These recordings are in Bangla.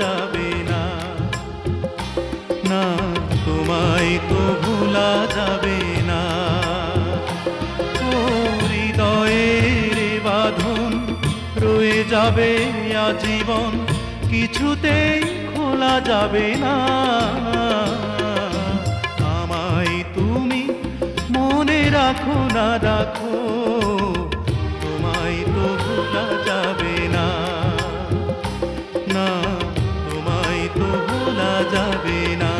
যাবে না, না তোমায় তো ভোলা যাবে না। ও হৃদয়ের বাঁধন রয়ে যাবে আজীবন, কিছুতেই খোলা যাবে না। আমায় তুমি মনে রাখো না রাখো, তোমায় তো ভোলা যাবে না, না তোমায় তো ভোলা যাবে না।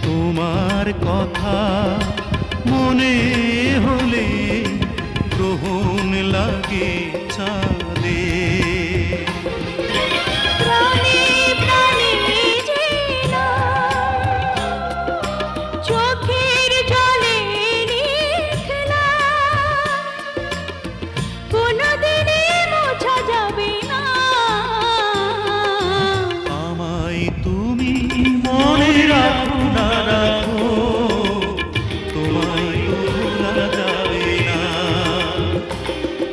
তোমার কথা মনে হলে গ্রহণ লাগে চাঁদে, প্রাণে প্রাণে যেনা চোখের জলে লিখলাম, কোনদিনই মোছা যাবে না। আমায় তুমি মনে রাখো না রাখো, তোমায় তো ভোলা যাবে না,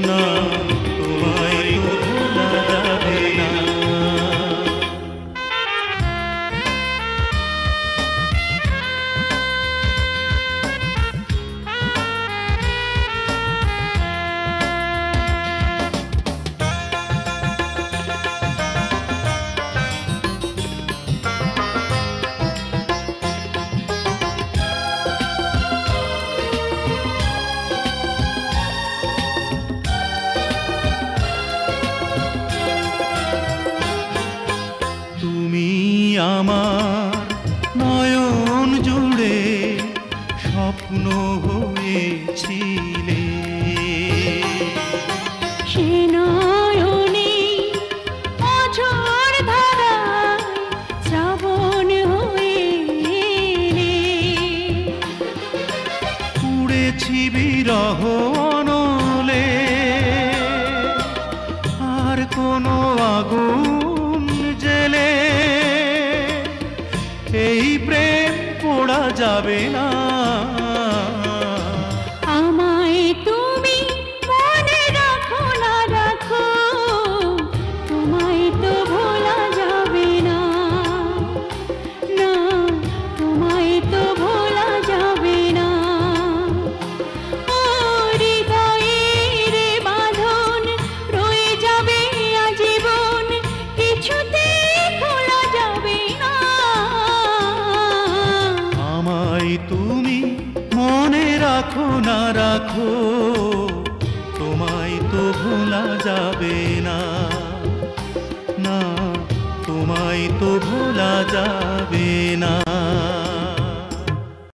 না তোমায় তো ভোলা যাবে না। তুমি আমার নয়ন জুড়ে স্বপ্ন হয়েছিলে, সে নয়নে অঝোর ধারায় শ্রাবণ হয়ে এলে, উড়েছি বিরহ অনলে, আর কোনো আগুন জেলে এই প্রেম পোড়া যাবে না। আমায় তুমি মনে রাখো না রাখো, তোমায় তো ভোলা যাবে না, না তোমায় তো ভোলা যাবে না। ও হৃদয়ের বাঁধন রয়ে যাবে আজীবন, কিছুতেই খোলা যাবে না। আমায় তুমি মনে রাখো না রাখো, তোমায় তো ভোলা যাবে না, না তোমায় তো ভোলা যাবে না।